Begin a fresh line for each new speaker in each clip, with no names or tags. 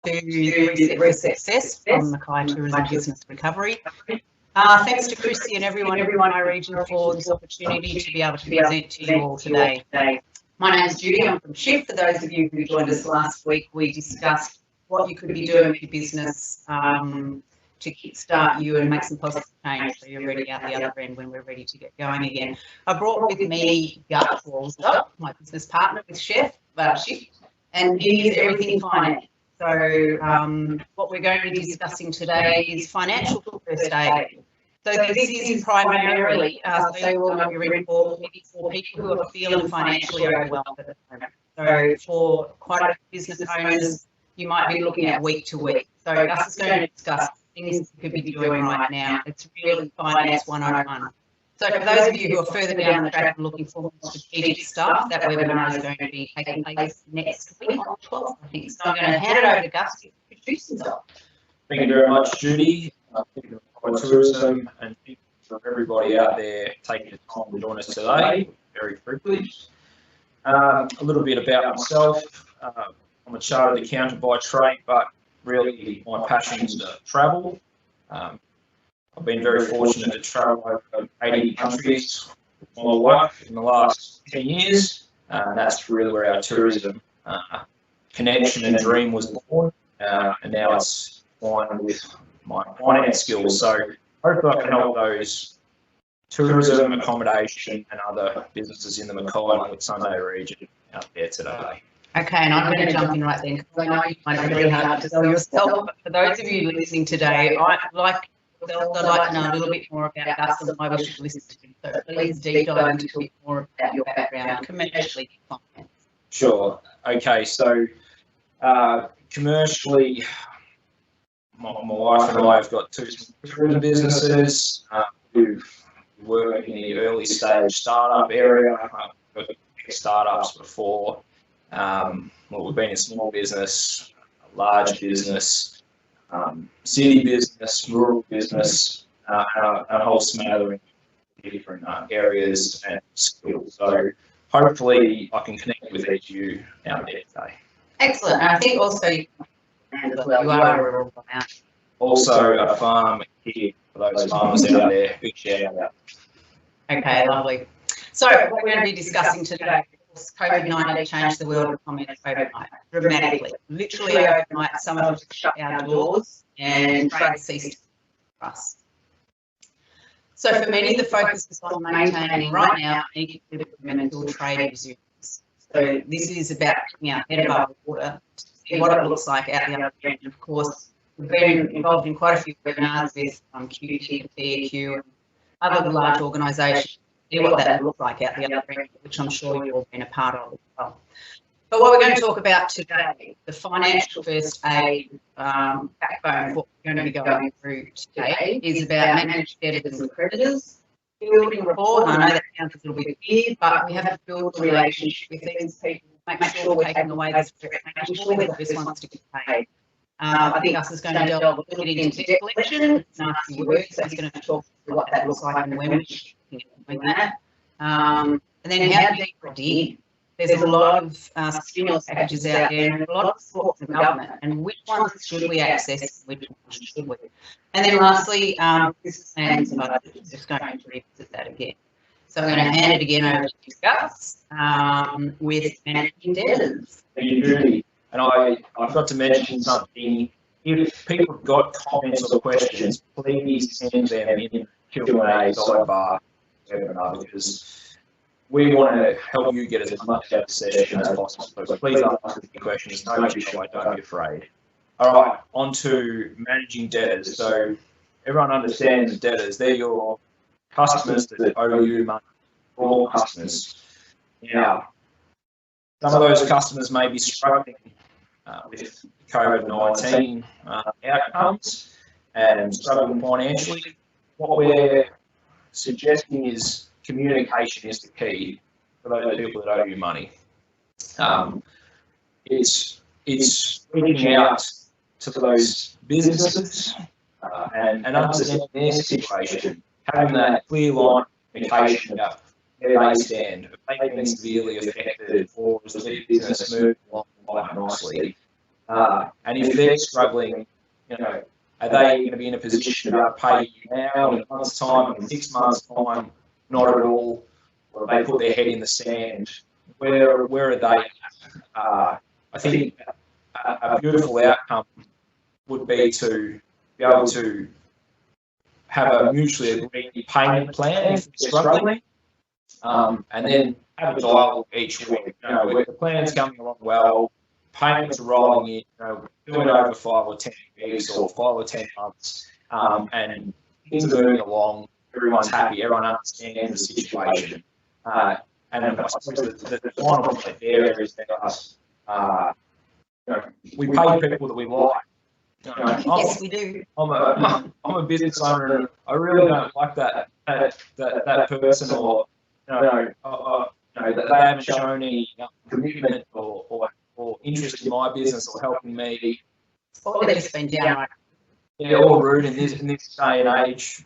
to Reset Success from Mackay Tourism Business Recovery. Thanks to Chrissy and everyone in my region for this opportunity to be able to present to you all today. My name is Judy, I'm from Shiift. For those of you who joined us last week, we discussed what you could be doing with your business to kickstart you and make some positive change so you're ready out the other end when we're ready to get going again. I brought with me Gus Walsgott, my business partner with Shiift, and he is everything finance. So what we're going to be discussing today is financial first aid. So this is primarily, so you all know, you're in for people who are feeling financially overwhelmed at the moment. So for quite a few business owners, you might be looking at week to week. So Gus is going to discuss things you could be doing right now. It's really Finance 101. So for those of you who are further down the track and looking for more strategic stuff, that webinar is going to be taking place next week on the 12th, I think. So I'm going to hand it over to Gus to introduce himself.
Thank you very much, Judy. Thank you for tourism and thank you for everybody out there taking the time to join us today. Very privileged. A little bit about myself. I'm a chartered accountant by trade, but really my passion is to travel. I've been very fortunate to travel over 80 countries with my wife in the last 10 years. That's really where our tourism connection and dream was born, and now it's aligned with my finance skills. So hopefully I can help those tourism, accommodation and other businesses in the Mackay and Whitsunday region out there today.
Okay, and I'm going to jump in right then because I know you find it very hard to sell yourself. But for those of you listening today, I'd like to know a little bit more about Gus and why we should listen to him. So please deep dive into a bit more about your background commercially.
Sure. Okay, so commercially, my wife and I have got two tourism businesses who work in the early stage startup area. I've got startups before. We've been in small business, large business, city business, rural business, and a whole smattering of different areas and skills. So hopefully I can connect with each of you out there today.
Excellent. And I think also you are a rural farmer.
Also a farm here for those farmers out there. Big shout out.
Okay, lovely. So what we're going to be discussing today, COVID-19 changed the world of commerce overnight, dramatically. Literally overnight, some of us shut our doors and trade ceased for us. So for many, the focus is on maintaining right now any until trade resumes. So this is about putting our head above water to see what it looks like out the other end. And of course, we've been involved in quite a few webinars with QT, TEQ and other large organisations. See what that looks like out the other end, which I'm sure you've all been a part of as well. But what we're going to talk about today, the financial first aid backbone of what we're going to be going through today, is about managed debtors and creditors, building rapport. I know that sounds a little bit weird, but we have to build a relationship with these people, make sure we're taking away this threat, making sure they're the best ones to get paid. I think Gus is going to delve a little bit into debt collection. It's nasty work, so he's going to talk through what that looks like and when we're doing that. And then how deep we dig. There's a lot of stimulus packages out there and a lot of support from government, and which ones should we access, which ones should we? And then lastly, business plans and budgets. Just going to revisit that again. So I'm going to hand it again over to Gus with managing debtors.
Thank you, Judy. And I forgot to mention something. If people have got comments or questions, please send them in the Q&A sidebar webinar, because we want to help you get as much out of the session as possible. So please ask the questions. Don't be shy, don't be afraid. All right, on to managing debtors. So everyone understands debtors. They're your customers that owe you money, all customers. Now, some of those customers may be struggling with COVID-19 outcomes and struggling financially. What we're suggesting is communication is the key for those people that owe you money. It's reaching out to those businesses and understanding their situation, having that clear line of communication about where they stand. If they've been severely affected, or is their business moving along quite nicely, And if they're struggling, you know, are they going to be in a position to be able to pay you now, in a month's time, in 6 months' time? Not at all. Or they put their head in the sand. Where are they? I think a beautiful outcome would be to be able to have a mutually agreed payment plan if they're struggling, and then have a dialogue each week. You know, where the plan's coming along well, payments are rolling in, you know, doing over 5 or 10 weeks or 5 or 10 months, and things are moving along. Everyone's happy. Everyone understands the situation. And I suppose the final point there is that you know, we pay people that we like. You know,
Yes, we do.
I'm a business owner, and I really don't like that person, or you know, that they haven't shown any commitment or interest in my business or helping me.
Or they've just been downright.
Yeah, all rude in this day and age.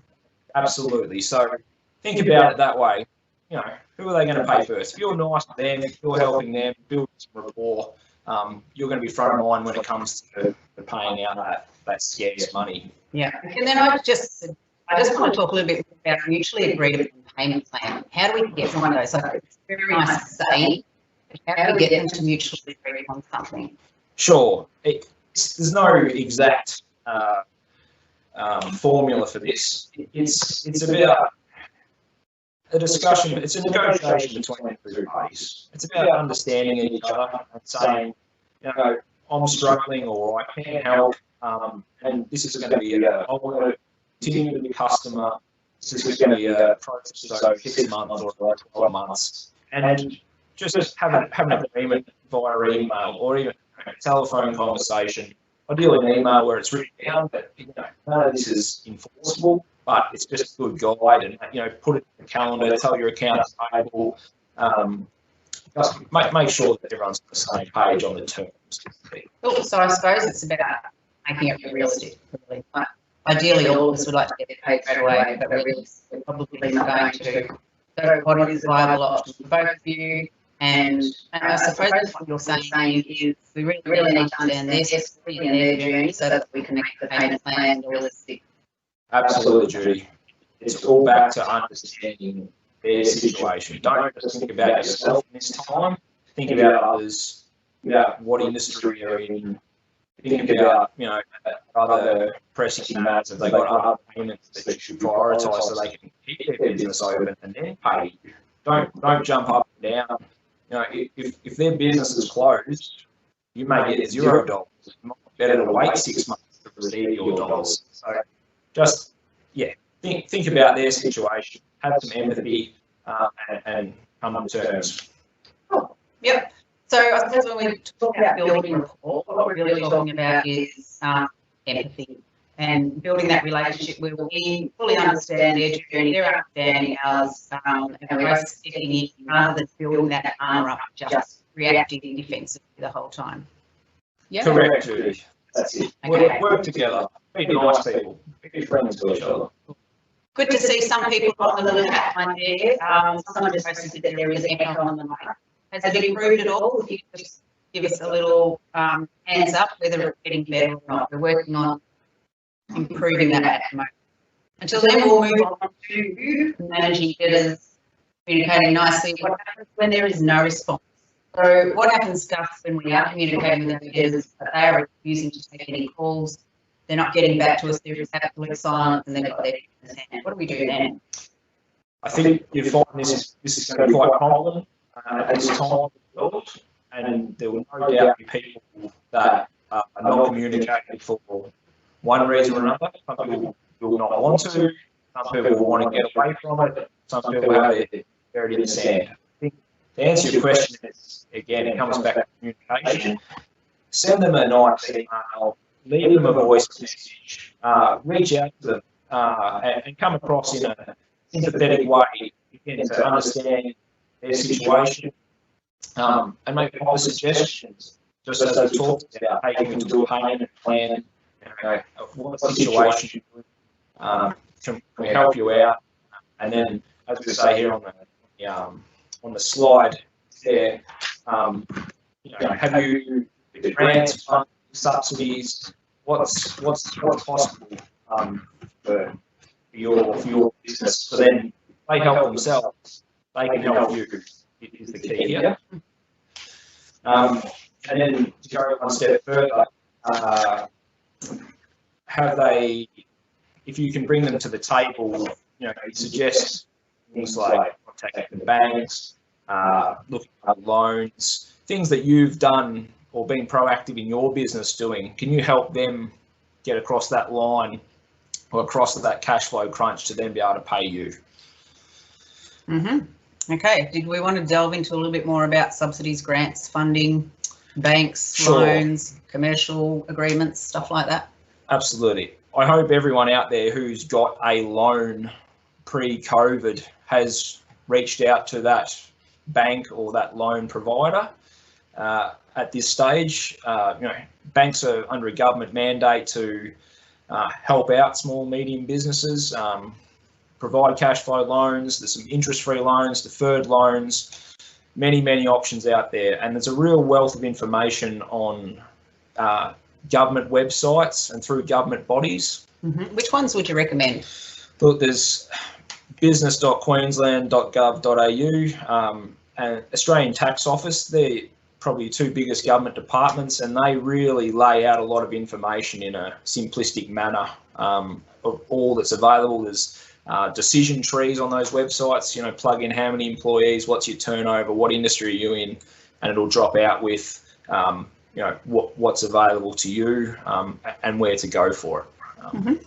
Absolutely. So think about it that way. You know, who are they going to pay first? If you're nice to them, if you're helping them, build some rapport, you're going to be front of mind when it comes to paying out that scarce money.
Yeah. And then I just want to talk a little bit about mutually agreed upon payment plan. How do we get one of those? Like, it's very nice to say, but how do we get them to mutually agree upon something?
Sure. There's no exact formula for this. It's about a discussion. It's a negotiation between the two parties. It's about understanding each other and saying, you know, I'm struggling or I can't help, and this is going to be I want to continue to be a customer. This is going to be a process over 6 months or 12 months, and just have an agreement via email or even a telephone conversation. Ideally, an email where it's written down, but you know, none of this is enforceable, but it's just a good guide, and you know, put it in the calendar, tell your accountant's payable, just make sure that everyone's on the same page on the terms.
Cool. So I suppose it's about making it realistic. Really. Ideally, all of us would like to get it paid straight away, but we're probably not going to. So what is a viable option for both of you? And I suppose what you're saying is we really need to understand this and their journey so that we can make the payment plan realistic.
Absolutely, Judy. It's all back to understanding their situation. Don't just think about yourself in this time. Think about others, about what industry you're in. Think about, you know, other pressing matters. If they've got other payments that you should prioritise so they can keep their business open and then pay you. Don't jump up and down. You know, if their business is closed, you may get $0. It might be better to wait 6 months to receive your dollars. So just, yeah, think about their situation, have some empathy, and come to terms.
Cool. Yep. So I suppose when we talk about building rapport, what we're really talking about is empathy and building that relationship where we fully understand their journey, they're understanding ours, and we're both stepping in rather than building that armour up, just reacting defensively the whole time. Yeah.
Correct, Judy. That's it.
Okay.
Work together. Be nice people. Be friends to each other.
Good to see some people on the chat line there. Someone just posted that there is echo on the mic. Has it improved at all? If you could just give us a little hands up whether it's getting better or not. We're working on improving that at the moment. Until then, we'll move on to managing debtors, communicating nicely. What happens when there is no response? So what happens, Gus, when we are communicating with our debtors, but they are refusing to take any calls, they're not getting back to us, there is absolute silence, and they've got their business hand. What do we do then?
I think you find this is going to be quite common at this time of the world, and there will no doubt be people that are not communicating for one reason or another. Some people will not want to, some people will want to get away from it, some people have it buried in the sand. I think to answer your question, again, it comes back to communication. Send them a nice email, leave them a voice message, reach out to them, and come across in a sympathetic way, again, to understand their situation, and make proper suggestions, just as we talked about, taking them to a payment plan, what situation can we help you out, and then, as we say here on the slide there, have you grants, subsidies? What's possible for your business? So then they help themselves, they can help you. Is the key here. And then to go one step further, have they, if you can bring them to the table, you suggest things like contacting the banks, looking at loans, things that you've done or been proactive in your business doing. Can you help them get across that line or across that cash flow crunch to then be able to pay you?
Okay, did we want to delve into a little bit more about subsidies, grants, funding, banks,
Sure.
loans, commercial agreements, stuff like that?
Absolutely. I hope everyone out there who's got a loan pre-COVID has reached out to that bank or that loan provider. At this stage, banks are under a government mandate to help out small, medium businesses, provide cash flow loans. There's some interest-free loans, deferred loans, many options out there. And there's a real wealth of information on government websites and through government bodies.
Which ones would you recommend?
Look, there's business.queensland.gov.au and Australian Tax Office. They're probably the two biggest government departments, and they really lay out a lot of information in a simplistic manner of all that's available. There's decision trees on those websites, plug in how many employees, what's your turnover, what industry are you in, and it'll drop out with what's available to you and where to go for it.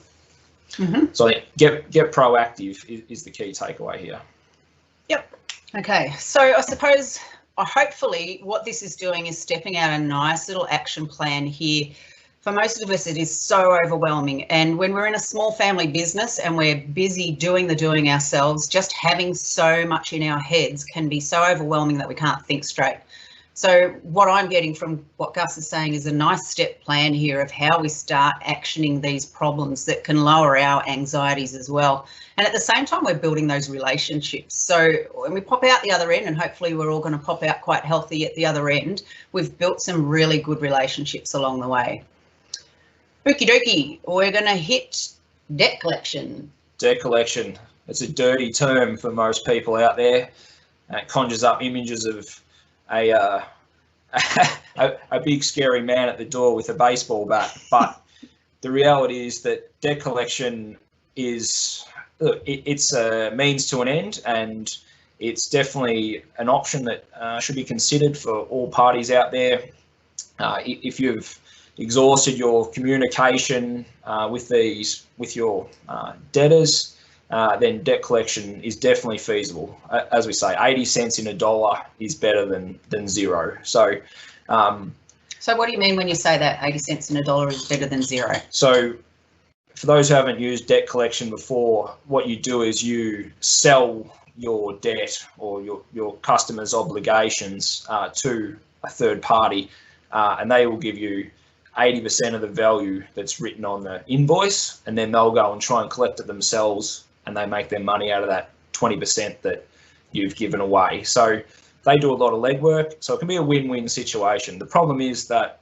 So I think get proactive is the key takeaway here. Yep.
Okay, so I suppose hopefully what this is doing is stepping out a nice little action plan here. For most of us, it is so overwhelming. And when we're in a small family business and we're busy doing the doing ourselves, just having so much in our heads can be so overwhelming that we can't think straight. So what I'm getting from what Gus is saying is a nice step plan here of how we start actioning these problems that can lower our anxieties as well. And at the same time, we're building those relationships. So when we pop out the other end, and hopefully we're all going to pop out quite healthy at the other end, we've built some really good relationships along the way. Okie dokie, we're going to hit debt collection.
Debt collection. It's a dirty term for most people out there. It conjures up images of a big scary man at the door with a baseball bat. But the reality is that debt collection is, it's a means to an end, and it's definitely an option that should be considered for all parties out there. If you've exhausted your communication with your debtors, then debt collection is definitely feasible. As we say, 80 cents in a dollar is better than zero. So
what do you mean when you say that 80 cents in a dollar is better than zero?
So for those who haven't used debt collection before, what you do is you sell your debt or your customer's obligations to a third party, and they will give you 80% of the value that's written on the invoice, and then they'll go and try and collect it themselves, and they make their money out of that 20% that you've given away. So they do a lot of legwork, so it can be a win-win situation. The problem is that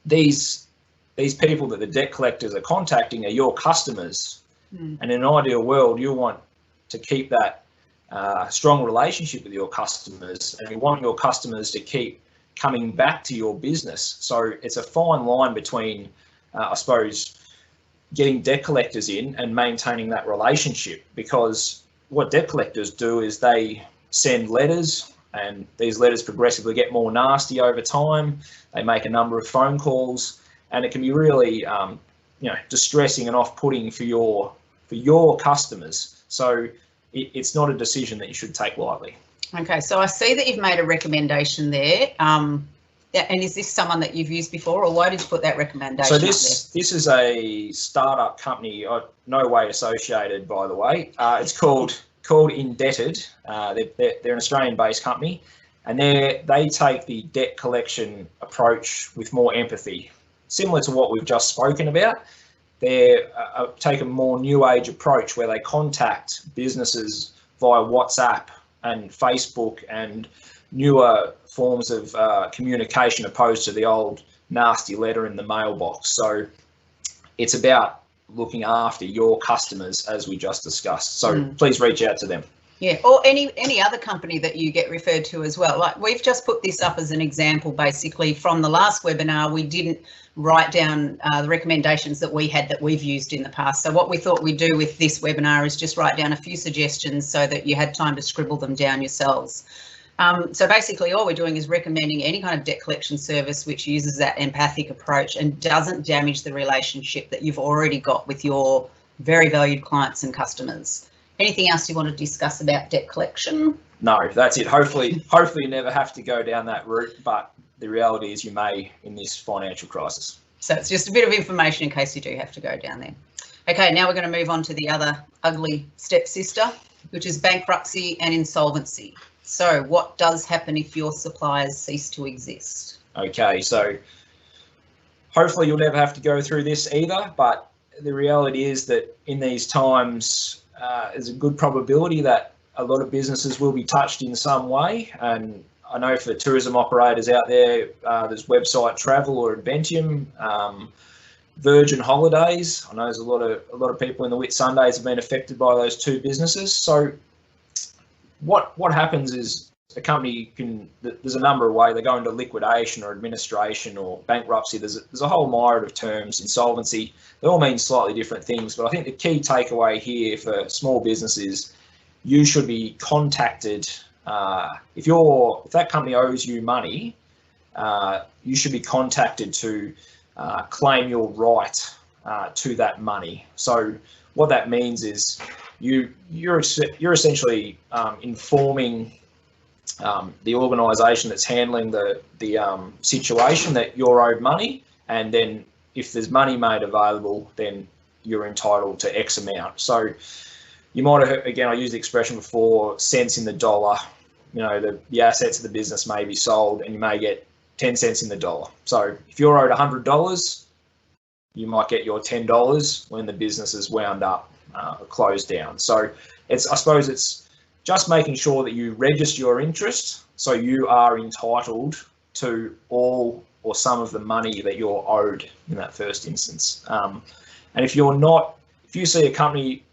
these people that the debt collectors are contacting are your customers, and in an ideal world, you want to keep that strong relationship with your customers, and you want your customers to keep coming back to your business. So it's a fine line between, I suppose, getting debt collectors in and maintaining that relationship, because what debt collectors do is they send letters, and these letters progressively get more nasty over time. They make a number of phone calls, and it can be really distressing and off-putting for your customers. So it's not a decision that you should take lightly.
Okay, so I see that you've made a recommendation there. And is this someone that you've used before, or why did you put that recommendation
So
up
this is a startup company, no way associated, by the way. It's called Indebted. They're an Australian-based company, and they take the debt collection approach with more empathy, similar to what we've just spoken about. They take a more new age approach where they contact businesses via WhatsApp and Facebook and newer forms of communication, opposed to the old nasty letter in the mailbox. So it's about looking after your customers, as we just discussed. So please reach out to them.
Yeah, or any other company that you get referred to as well. Like, we've just put this up as an example, basically, from the last webinar. We didn't write down the recommendations that we had that we've used in the past. So what we thought we'd do with this webinar is just write down a few suggestions so that you had time to scribble them down yourselves. So basically all we're doing is recommending any kind of debt collection service which uses that empathic approach and doesn't damage the relationship that you've already got with your very valued clients and customers. Anything else you want to discuss about debt collection?
No, that's it. Hopefully you never have to go down that route, but the reality is you may in this financial crisis.
So it's just a bit of information in case you do have to go down there. Okay, now we're going to move on to the other ugly stepsister, which is bankruptcy and insolvency. So what does happen if your suppliers cease to exist?
Okay, so hopefully you'll never have to go through this either, but the reality is that in these times, there's a good probability that a lot of businesses will be touched in some way. And I know for tourism operators out there, there's Website Travel or Adventium, Virgin Holidays. I know there's a lot of people in the Whitsundays have been affected by those two businesses. So what happens is a company there's a number of ways. They go into liquidation or administration or bankruptcy. There's a whole myriad of terms, insolvency. They all mean slightly different things, but I think the key takeaway here for small businesses, you should be contacted. If that company owes you money, you should be contacted to claim your right to that money. So what that means is you're essentially informing the organisation that's handling the situation that you're owed money, and then if there's money made available, then you're entitled to X amount. So you might have heard, again, I used the expression before, cents in the dollar. You know, the assets of the business may be sold and you may get 10 cents in the dollar. So if you're owed $100, you might get your $10 when the business is wound up or closed down. So I suppose it's just making sure that you register your interest so you are entitled to all or some of the money that you're owed in that first instance. And if you see a company,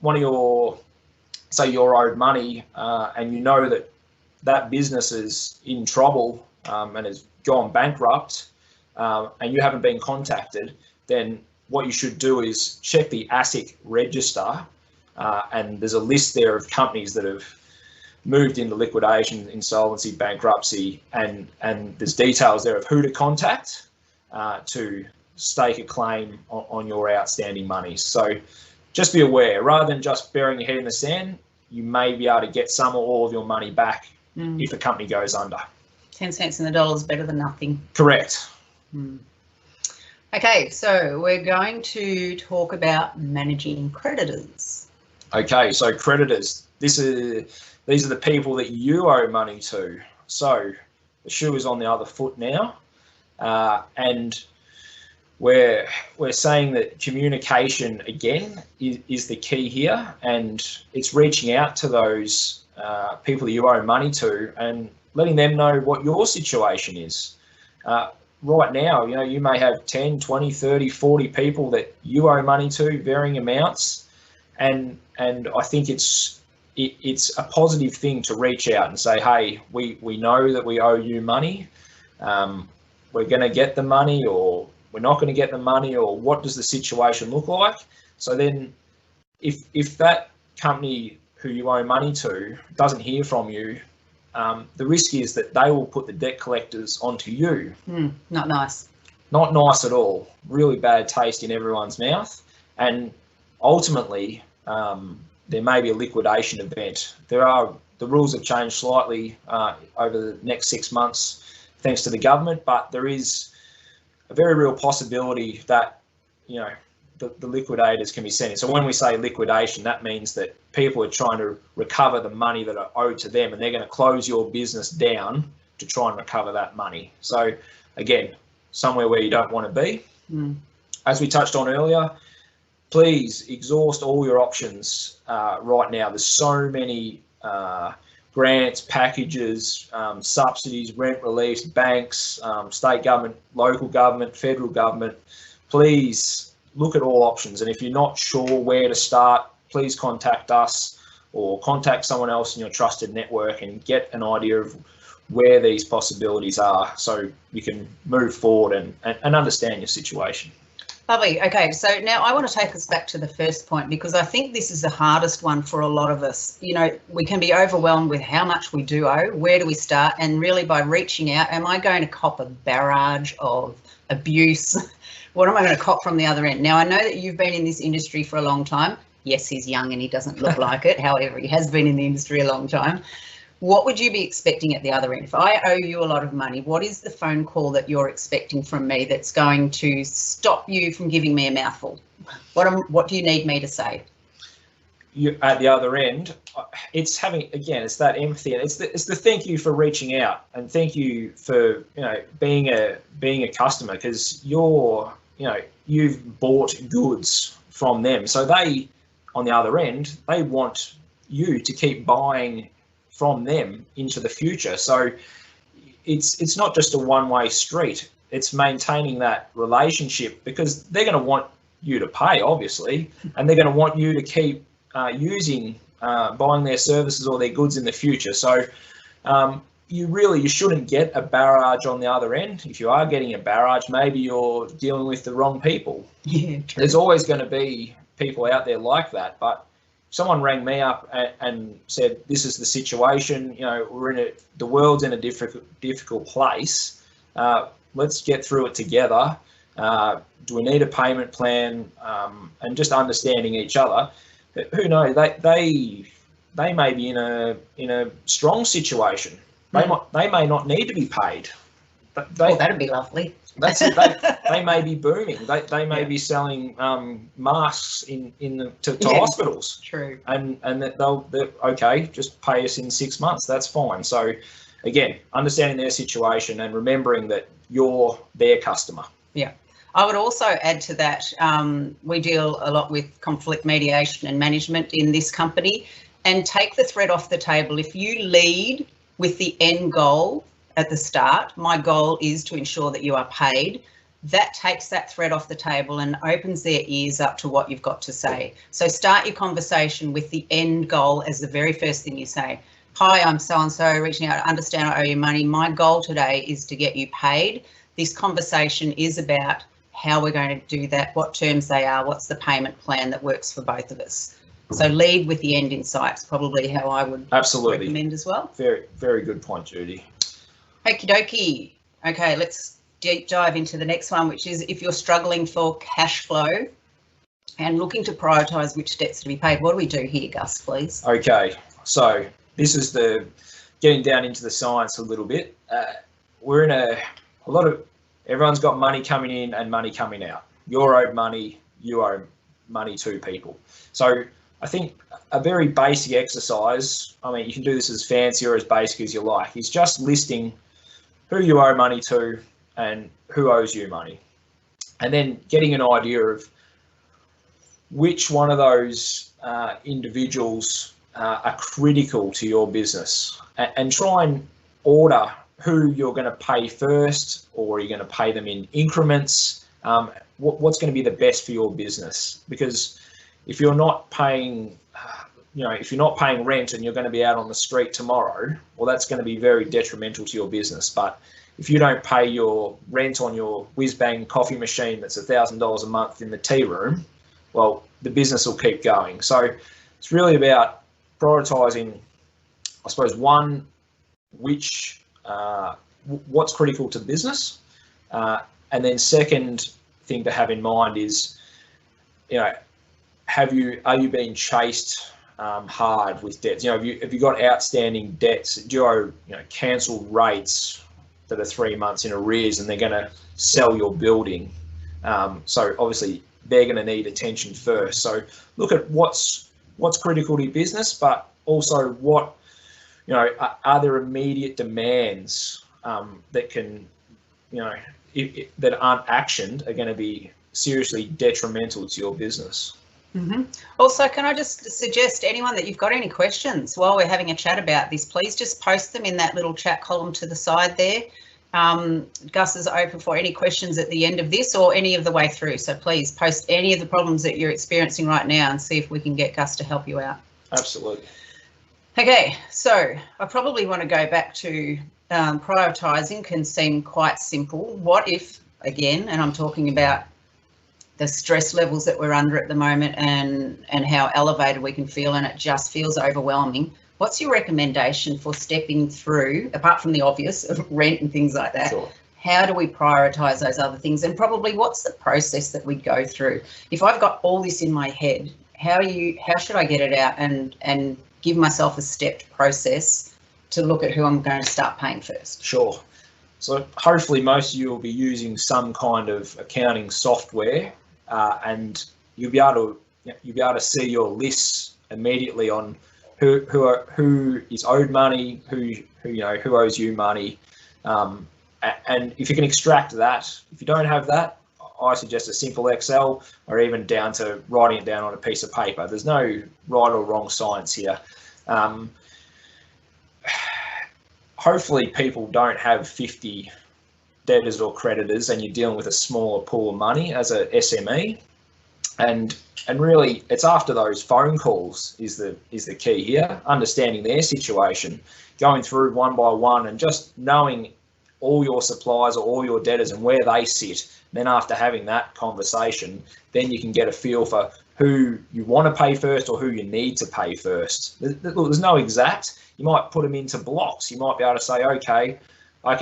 say you're owed money and you know that business is in trouble and has gone bankrupt and you haven't been contacted, then what you should do is check the ASIC register, and there's a list there of companies that have moved into liquidation, insolvency, bankruptcy, and there's details there of who to contact to stake a claim on your outstanding money. So just be aware, rather than just burying your head in the sand, you may be able to get some or all of your money back if a company goes under.
10 cents in the dollar is better than nothing.
Correct.
Okay, so we're going to talk about managing creditors.
Okay, so creditors, these are the people that you owe money to. So the shoe is on the other foot now, and we're saying that communication again is the key here, and it's reaching out to those people that you owe money to and letting them know what your situation is. Right now, you know, you may have 10, 20, 30, 40 people that you owe money to, varying amounts, and I think it's a positive thing to reach out and say, hey, we know that we owe you money. We're going to get the money, or we're not going to get the money, or what does the situation look like? So then if that company who you owe money to doesn't hear from you, the risk is that they will put the debt collectors onto you.
Not nice.
Not nice at all. Really bad taste in everyone's mouth. And ultimately, there may be a liquidation event. The rules have changed slightly over the next 6 months, thanks to the government, but there is a very real possibility that, you know, the liquidators can be sent in. So when we say liquidation, that means that people are trying to recover the money that are owed to them, and they're going to close your business down to try and recover that money. So again, somewhere where you don't want to be. As we touched on earlier, please exhaust all your options right now. There's so many grants, packages, subsidies, rent reliefs, banks, state government, local government, federal government. Please look at all options. And if you're not sure where to start, please contact us or contact someone else in your trusted network and get an idea of where these possibilities are so you can move forward and understand your situation.
Lovely. Okay, so now I want to take us back to the first point, because I think this is the hardest one for a lot of us. You know, we can be overwhelmed with how much we do owe, where do we start, and really by reaching out, am I going to cop a barrage of abuse? What am I going to cop from the other end? Now, I know that you've been in this industry for a long time. Yes, he's young and he doesn't look like it. However, he has been in the industry a long time. What would you be expecting at the other end? If I owe you a lot of money, what is the phone call that you're expecting from me that's going to stop you from giving me a mouthful? What do you need me to say?
You, at the other end, it's having, again, it's that empathy, and it's the thank you for reaching out, and thank you for, you know, being a customer, because you've bought goods from them, so they, on the other end, they want you to keep buying from them into the future. So it's not just a one-way street. It's maintaining that relationship, because they're going to want you to pay, obviously, and they're going to want you to keep buying their services or their goods in the future. So you shouldn't get a barrage on the other end. If you are getting a barrage, maybe you're dealing with the wrong people.
Yeah, true.
There's always going to be people out there like that, but someone rang me up and said, this is the situation, you know, the world's in a difficult place. Let's get through it together. Do we need a payment plan? And just understanding each other. Who knows? They may be in a strong situation. They may not need to be paid.
That'd be lovely.
That's it. They may be booming. They may be selling masks to hospitals.
True.
And they're okay. Just pay us in 6 months. That's fine. So, again, understanding their situation and remembering that you're their customer.
Yeah. I would also add to that, we deal a lot with conflict mediation and management in this company, and take the threat off the table. If you lead with the end goal at the start, my goal is to ensure that you are paid, that takes that threat off the table and opens their ears up to what you've got to say. So start your conversation with the end goal as the very first thing you say. Hi, I'm so-and-so reaching out. I understand I owe you money. My goal today is to get you paid. This conversation is about how we're going to do that, what terms they are, what's the payment plan that works for both of us. So lead with the end in sight is probably how I would recommend as well.
Very, very good point, Judy.
Okie dokie. Okay, let's deep dive into the next one, which is if you're struggling for cash flow and looking to prioritise which debts to be paid. What do we do here, Gus, please?
Okay, so this is the getting down into the science a little bit. We're in a lot of, everyone's got money coming in and money coming out. You're owed money, you owe money to people. So I think a very basic exercise, I mean, you can do this as fancy or as basic as you like, is just listing who you owe money to and who owes you money. And then getting an idea of which one of those individuals are critical to your business, and try and order who you're going to pay first, or are you going to pay them in increments? What's going to be the best for your business? Because if you're not paying, if you're not paying rent and you're going to be out on the street tomorrow, well, that's going to be very detrimental to your business. But if you don't pay your rent on your whiz-bang coffee machine that's $1,000 a month in the tea room, well, the business will keep going. So it's really about prioritising, I suppose, one, what's critical to the business, and then second thing to have in mind is, are you being chased hard with debts? Have you got outstanding debts? Do you owe cancelled rates that are 3 months in arrears, and they're going to sell your building? So obviously they're going to need attention first. So look at what's critical to your business, but also what are there immediate demands that can that aren't actioned are going to be seriously detrimental to your business.
Also, can I just suggest anyone that you've got any questions while we're having a chat about this, please just post them in that little chat column to the side there. Gus is open for any questions at the end of this or any of the way through. So please post any of the problems that you're experiencing right now and see if we can get Gus to help you out.
Absolutely.
Okay, so I probably want to go back to prioritising can seem quite simple. What if, again, and I'm talking about the stress levels that we're under at the moment and how elevated we can feel, and it just feels overwhelming. What's your recommendation for stepping through, apart from the obvious of rent and things like that?
Sure.
How do we prioritise those other things? And probably what's the process that we go through? If I've got all this in my head, how should I get it out and give myself a stepped process to look at who I'm going to start paying first?
Sure. So hopefully most of you will be using some kind of accounting software, and you'll be able to see your lists immediately on who is owed money, who owes you money, and if you can extract that. If you don't have that, I suggest a simple Excel, or even down to writing it down on a piece of paper. There's no right or wrong science here. Hopefully people don't have 50 debtors or creditors and you're dealing with a smaller pool of money as a SME. And really it's after those phone calls is the key here, understanding their situation, going through one by one and just knowing all your suppliers or all your debtors and where they sit. Then after having that conversation, then you can get a feel for who you want to pay first or who you need to pay first. There's no exact. You might put them into blocks. You might be able to say, okay, I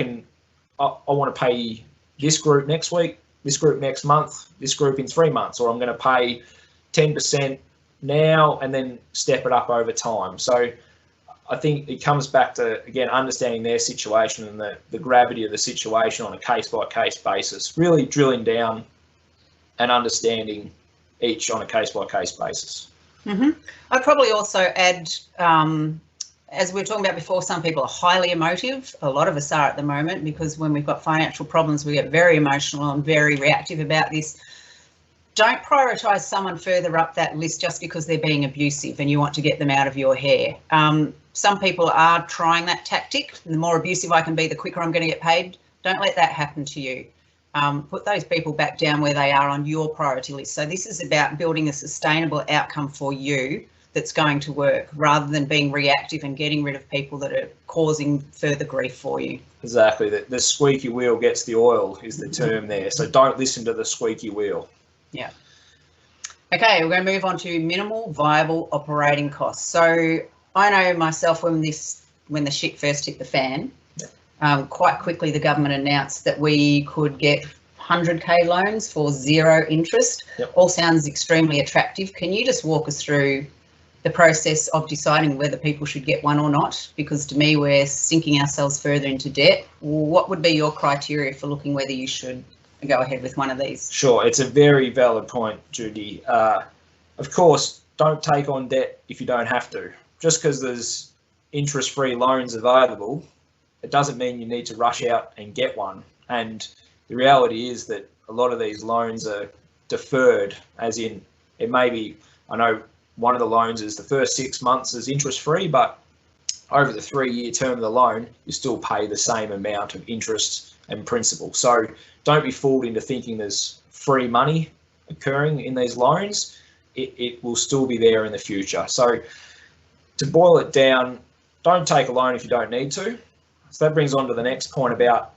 want to pay this group next week, this group next month, this group in 3 months, or I'm going to pay 10% now and then step it up over time. So I think it comes back to, again, understanding their situation and the gravity of the situation on a case-by-case basis, really drilling down and understanding each on a case-by-case basis.
I'd probably also add, as we were talking about before, some people are highly emotive. A lot of us are at the moment, because when we've got financial problems, we get very emotional and very reactive about this. Don't prioritise someone further up that list just because they're being abusive and you want to get them out of your hair. Some people are trying that tactic. The more abusive I can be, the quicker I'm going to get paid. Don't let that happen to you. Put those people back down where they are on your priority list. So this is about building a sustainable outcome for you that's going to work, rather than being reactive and getting rid of people that are causing further grief for you.
Exactly. The squeaky wheel gets the oil is the term there. So don't listen to the squeaky wheel.
Yeah. Okay, we're going to move on to minimal viable operating costs. So I know myself, when the shit first hit the fan, quite quickly the government announced that we could get 100k loans for 0 interest.
Yep.
All sounds extremely attractive. Can you just walk us through the process of deciding whether people should get one or not? Because to me, we're sinking ourselves further into debt. What would be your criteria for looking whether you should go ahead with one of these?
Sure, it's a very valid point, Judy. Of course, don't take on debt if you don't have to. Just because there's interest-free loans available, it doesn't mean you need to rush out and get one. And the reality is that a lot of these loans are deferred, as in it may be, I know one of the loans is the first 6 months is interest-free, but over the 3-year term of the loan, you still pay the same amount of interest and principal. So don't be fooled into thinking there's free money occurring in these loans. It will still be there in the future. So to boil it down, don't take a loan if you don't need to. So that brings on to the next point about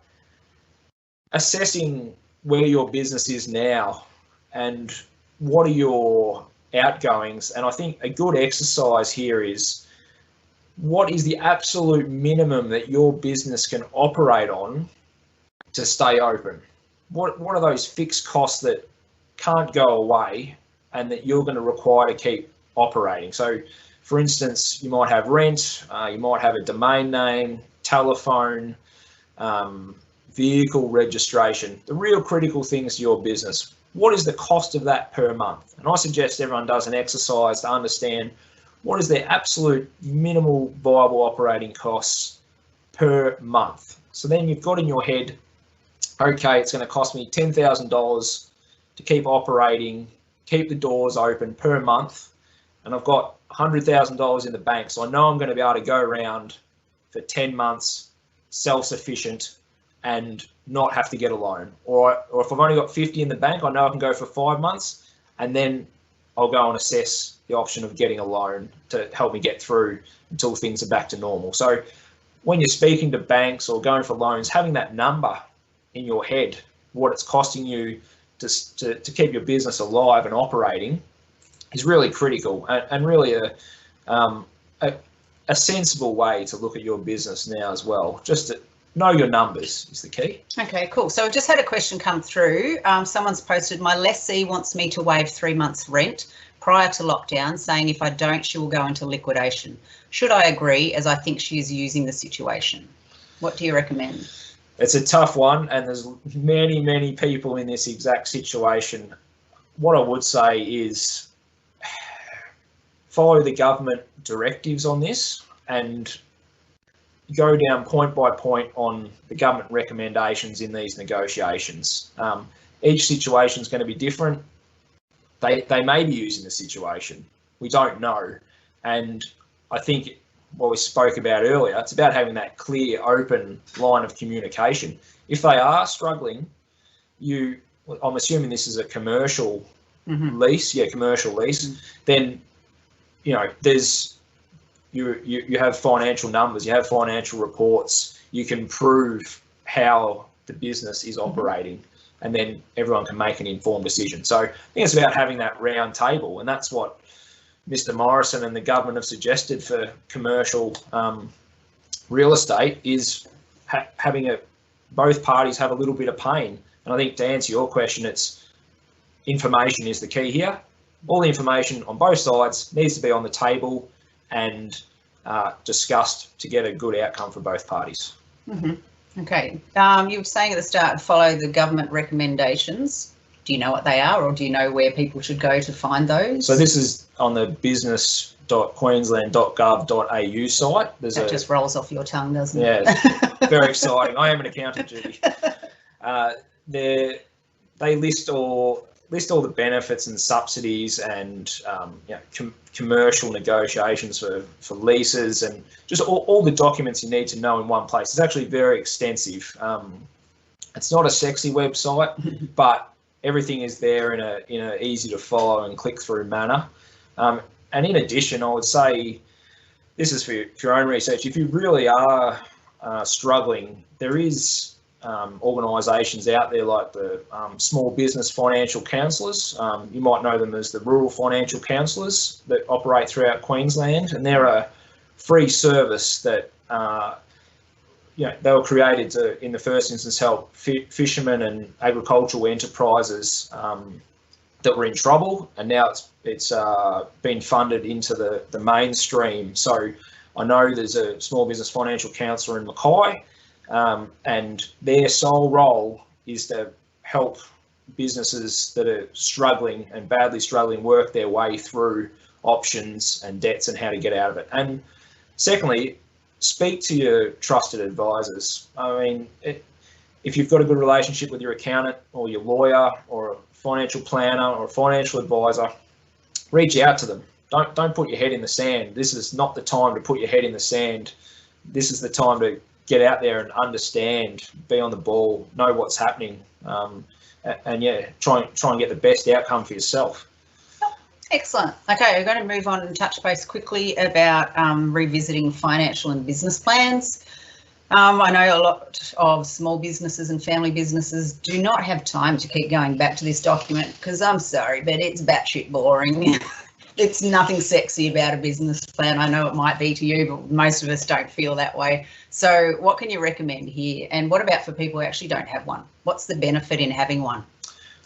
assessing where your business is now and what are your outgoings. And I think a good exercise here is, what is the absolute minimum that your business can operate on to stay open? What are those fixed costs that can't go away and that you're going to require to keep operating? So for instance, you might have rent, you might have a domain name, telephone, vehicle registration, the real critical things to your business. What is the cost of that per month? And I suggest everyone does an exercise to understand what is their absolute minimal viable operating costs per month. So then you've got in your head, okay, it's going to cost me $10,000 to keep operating, keep the doors open per month, and I've got $100,000 in the bank, so I know I'm going to be able to go around for 10 months self-sufficient and not have to get a loan. Or if I've only got 50 in the bank, I know I can go for 5 months, and then I'll go and assess the option of getting a loan to help me get through until things are back to normal. So when you're speaking to banks or going for loans, having that number in your head, what it's costing you to keep your business alive and operating, is really critical, and really a sensible way to look at your business now as well. Just to know your numbers is the key.
Okay, cool. So I've just had a question come through. Someone's posted, my lessee wants me to waive 3 months rent prior to lockdown, saying if I don't, she will go into liquidation. Should I agree, as I think she is using the situation? What do you recommend?
It's a tough one, and there's many people in this exact situation. What I would say is follow the government directives on this and go down point by point on the government recommendations in these negotiations. Each situation is going to be different. They may be using the situation. We don't know. And I think what we spoke about earlier, it's about having that clear, open line of communication. If they are struggling, I'm assuming this is a commercial lease, commercial lease, then you have financial numbers, you have financial reports, you can prove how the business is operating, and then everyone can make an informed decision. So I think it's about having that round table, and that's what Mr. Morrison and the government have suggested for commercial real estate, is having both parties have a little bit of pain. And I think to answer your question, it's information is the key here. All the information on both sides needs to be on the table and discussed to get a good outcome for both parties.
Okay. You were saying at the start, follow the government recommendations. Do you know what they are, or do you know where people should go to find those? So
this is on the business.queensland.gov.au site.
That just rolls off your tongue, doesn't it?
Yeah, very exciting. I am an accountant, Judy. They list all the benefits and subsidies and commercial negotiations for leases, and just all the documents you need to know in one place. It's actually very extensive. It's not a sexy website, but everything is there in a easy to follow and click through manner. And in addition, I would say, this is for your own research, if you really are struggling, there is organisations out there like the small business financial counsellors. You might know them as the rural financial counsellors that operate throughout Queensland, and they're a free service that they were created to, in the first instance, help fishermen and agricultural enterprises that were in trouble, and now it's been funded into the mainstream. So I know there's a small business financial counsellor in Mackay, and their sole role is to help businesses that are struggling and badly struggling work their way through options and debts and how to get out of it. And secondly, speak to your trusted advisors. I mean, if you've got a good relationship with your accountant or your lawyer or a financial planner or a financial advisor, reach out to them. Don't put your head in the sand. This is not the time to put your head in the sand. This is the time to get out there and understand, be on the ball, know what's happening, and try and get the best outcome for yourself.
Excellent. Okay, we're going to move on and touch base quickly about revisiting financial and business plans. I know a lot of small businesses and family businesses do not have time to keep going back to this document, because I'm sorry, but it's batshit boring. It's nothing sexy about a business plan. I know it might be to you, but most of us don't feel that way. So what can you recommend here? And what about for people who actually don't have one? What's the benefit in having one?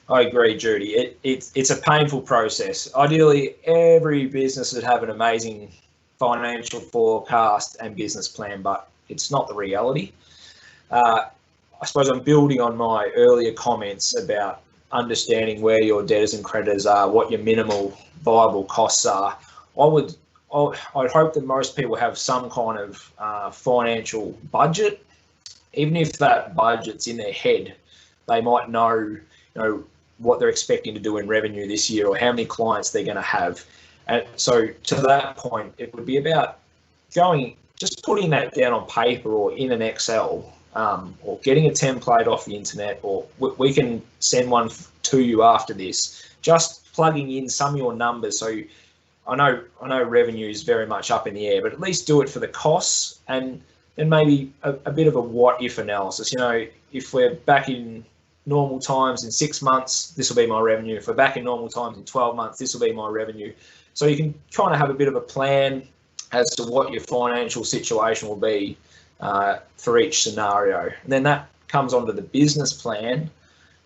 I agree, Judy. It's a painful process. Ideally, every business would have an amazing financial forecast and business plan, but it's not the reality. I suppose I'm building on my earlier comments about understanding where your debtors and creditors are, what your minimal viable costs are. I'd hope that most people have some kind of financial budget. Even if that budget's in their head, they might know, what they're expecting to do in revenue this year or how many clients they're going to have. And so to that point, it would be about just putting that down on paper or in an Excel, or getting a template off the internet, or we can send one to you after this, just plugging in some of your numbers. So I know revenue is very much up in the air, but at least do it for the costs, and then maybe a bit of a what if analysis. If we're back in normal times in 6 months, this will be my revenue. If we're back in normal times in 12 months, this will be my revenue. So you can kind of have a bit of a plan as to what your financial situation will be for each scenario. And then that comes onto the business plan.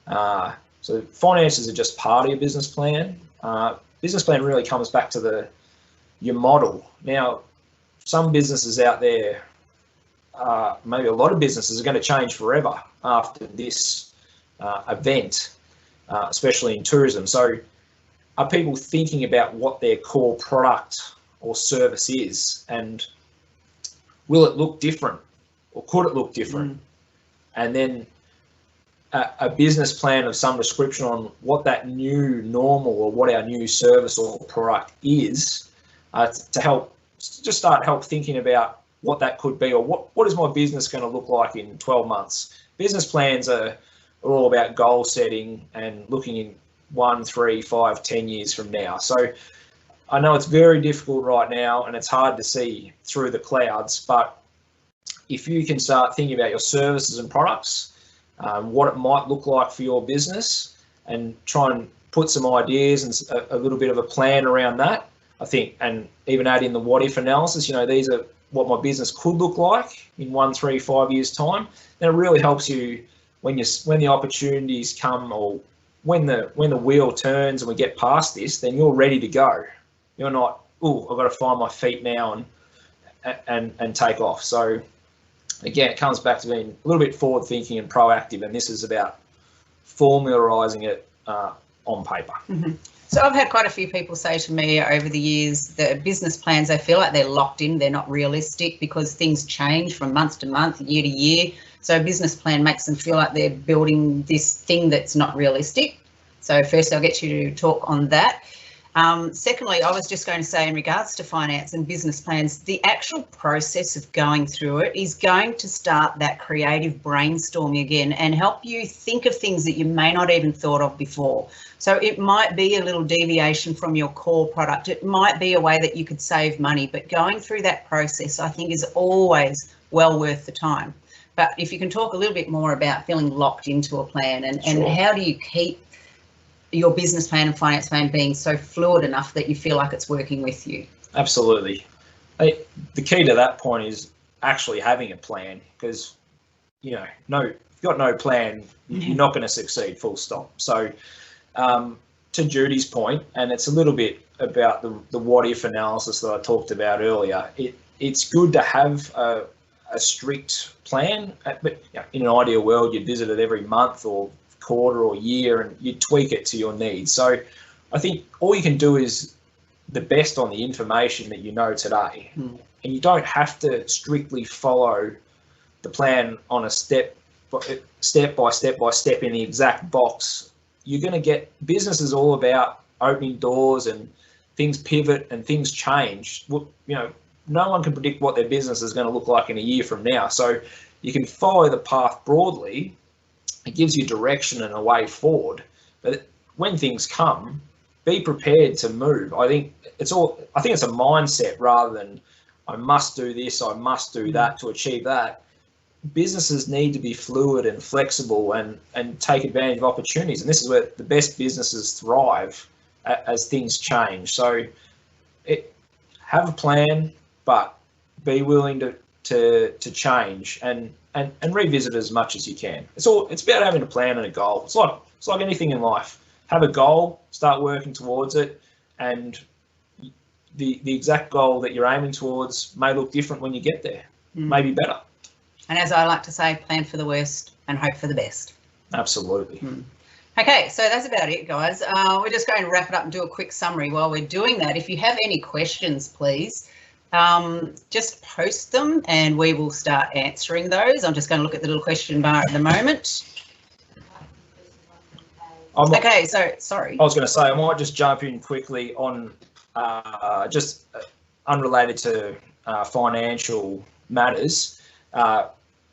So finances are just part of your business plan. Business plan really comes back to your model. Now, some businesses out there, maybe a lot of businesses, are going to change forever after this event, especially in tourism. So are people thinking about what their core product or service is, and will it look different, or could it look different? And then a business plan of some description on what that new normal or what our new service or product is, to start thinking about what that could be, or what is my business going to look like in 12 months. Business plans are all about goal setting and looking in 1, 3, 5, 10 years from now. So I know it's very difficult right now and it's hard to see through the clouds, but if you can start thinking about your services and products, what it might look like for your business, and try and put some ideas and a little bit of a plan around that, I think, and even add in the what if analysis, these are what my business could look like in 1, 3, 5 years time. Then it really helps you when the opportunities come, or when the wheel turns and we get past this, then you're ready to go. You're not, I've got to find my feet now and take off. So again, it comes back to being a little bit forward thinking and proactive, and this is about formularising it on paper.
Mm-hmm. So I've had quite a few people say to me over the years that business plans, they feel like they're locked in, they're not realistic because things change from month to month, year to year. So a business plan makes them feel like they're building this thing that's not realistic. So first, I'll get you to talk on that. Secondly, I was just going to say, in regards to finance and business plans, the actual process of going through it is going to start that creative brainstorming again and help you think of things that you may not even thought of before. So it might be a little deviation from your core product. It might be a way that you could save money, but going through that process, I think, is always well worth the time. But if you can talk a little bit more about feeling locked into a plan, and how do you keep your business plan and finance plan being so fluid enough that you feel like it's working with you?
Absolutely. The key to that point is actually having a plan, because if you've got no plan, you're not going to succeed, full stop. So to Judy's point, and it's a little bit about the what if analysis that I talked about earlier, it's good to have a strict plan, but in an ideal world, you'd visit it every month or quarter or year, and you tweak it to your needs. So I think all you can do is the best on the information that you know today, and you don't have to strictly follow the plan on a step by step in the exact box. You're going to get, business is all about opening doors, and things pivot and things change. No one can predict what their business is going to look like in a year from now. So you can follow the path broadly. It gives you direction and a way forward. But when things come, be prepared to move. I think it's a mindset rather than I must do this, I must do that to achieve that. Businesses need to be fluid and flexible and take advantage of opportunities. And this is where the best businesses thrive as things change. So have a plan, but be willing to change and revisit as much as you can. It's about having a plan and a goal. It's like anything in life. Have a goal, start working towards it, and the exact goal that you're aiming towards may look different when you get there, maybe better.
And as I like to say, plan for the worst and hope for the best.
Absolutely.
Okay, so that's about it, guys. We're just going to wrap it up and do a quick summary. While we're doing that, if you have any questions, please just post them and we will start answering those. I'm just going to look at the little question bar at the moment. Okay, so sorry.
I was going to say, I might just jump in quickly on just unrelated to financial matters.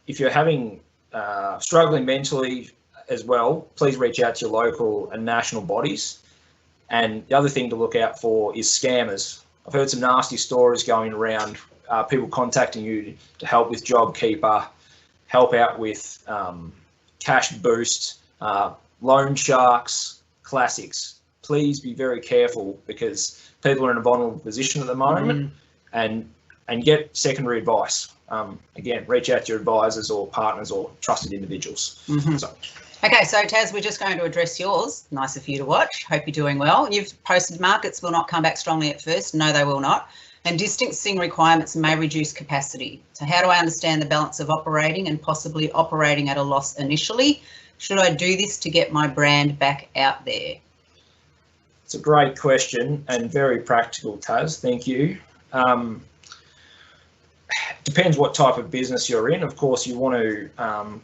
If you're having struggling mentally as well, please reach out to your local and national bodies. And the other thing to look out for is scammers. I've heard some nasty stories going around, people contacting you to help with JobKeeper, help out with cash boost, loan sharks, classics. Please be very careful because people are in a vulnerable position at the moment, and get secondary advice. Again, reach out to your advisors or partners or trusted individuals. So.
Okay, so Taz, we're just going to address yours. Nice of you to watch. Hope you're doing well. You've posted markets will not come back strongly at first. No, they will not. And distancing requirements may reduce capacity. So how do I understand the balance of operating and possibly operating at a loss initially? Should I do this to get my brand back out there?
It's a great question and very practical, Taz. Thank you. Depends what type of business you're in. Of course, you want to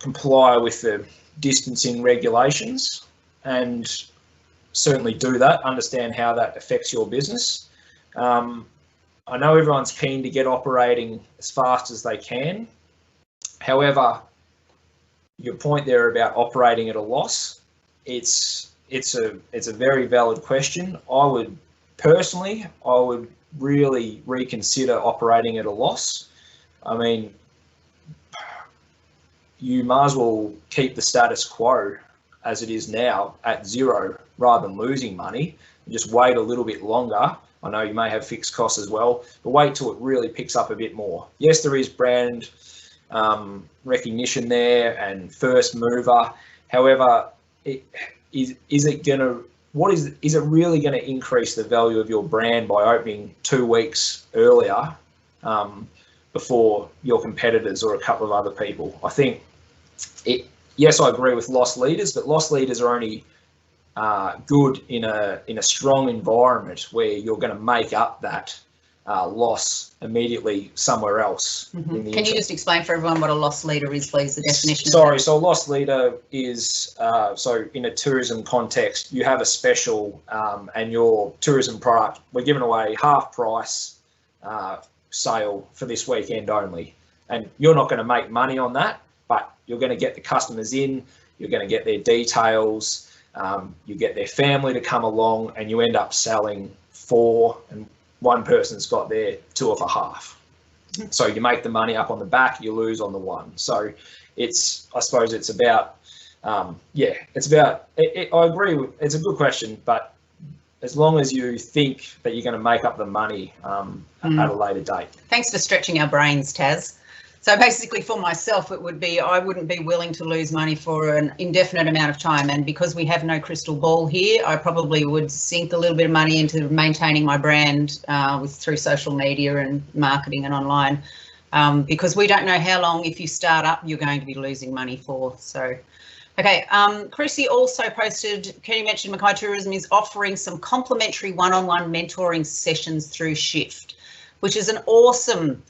comply with the distancing regulations and certainly do that, understand how that affects your business. I know everyone's keen to get operating as fast as they can. However, your point there about operating at a loss, it's a very valid question. I would really reconsider operating at a loss. I mean, you might as well keep the status quo as it is now at zero rather than losing money, and just wait a little bit longer. I know you may have fixed costs as well, but wait till it really picks up a bit more. Yes, there is brand recognition there and first mover. However, is it really going to increase the value of your brand by opening 2 weeks earlier before your competitors or a couple of other people? I think yes, I agree with loss leaders, but loss leaders are only good in a strong environment where you're going to make up that loss immediately somewhere else. Can
you just explain for everyone what a loss leader is, please, the definition?
Sorry, so a loss leader is, so in a tourism context, you have a special and your tourism product, we're giving away half price sale for this weekend only. And you're not going to make money on that, but you're going to get the customers in, you're going to get their details, you get their family to come along, and you end up selling 4 and one person's got their 2 for half. So you make the money up on the back, you lose on the one. So I suppose it's about, I agree with, it's a good question, but as long as you think that you're going to make up the money at a later date.
Thanks for stretching our brains, Taz. So basically for myself, it would be, I wouldn't be willing to lose money for an indefinite amount of time. And because we have no crystal ball here, I probably would sink a little bit of money into maintaining my brand through social media and marketing and online, because we don't know how long, if you start up, you're going to be losing money for. So, okay, Chrissy also posted, Kenny mentioned Mackay Tourism is offering some complimentary one-on-one mentoring sessions through Shiift, which is an awesome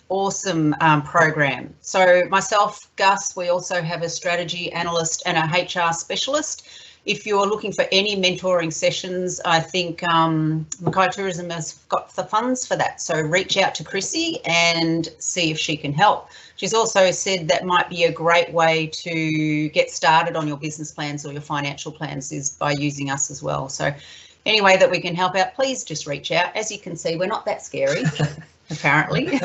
program. So myself, Gus, we also have a strategy analyst and a HR specialist. If you're looking for any mentoring sessions, I think Mackay Tourism has got the funds for that. So reach out to Chrissy and see if she can help. She's also said that might be a great way to get started on your business plans or your financial plans is by using us as well. So any way that we can help out, please just reach out. As you can see, we're not that scary. Apparently.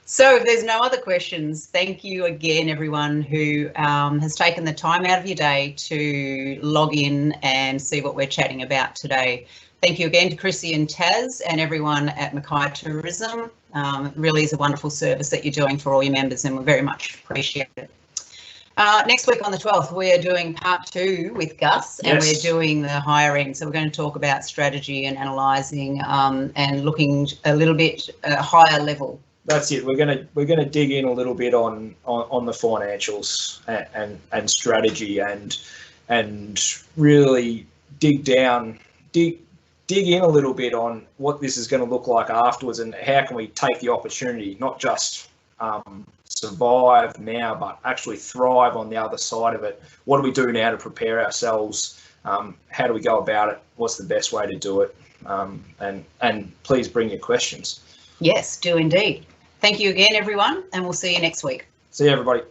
So if there's no other questions, thank you again, everyone who has taken the time out of your day to log in and see what we're chatting about today. Thank you again to Chrissy and Taz and everyone at Mackay Tourism. It really is a wonderful service that you're doing for all your members, and we very much appreciate it. Next week on the 12th, we are doing part 2 with Gus, and we're doing the higher end. So we're going to talk about strategy and analysing and looking a little bit higher level.
That's it. We're gonna dig in a little bit on the financials and strategy and really dig in a little bit on what this is going to look like afterwards, and how can we take the opportunity, not just survive now, but actually thrive on the other side of it. What do we do now to prepare ourselves How do we go about it? What's the best way to do it? And please bring your questions.
Yes, do indeed. Thank you again, everyone, and we'll see you next week.
See you, everybody.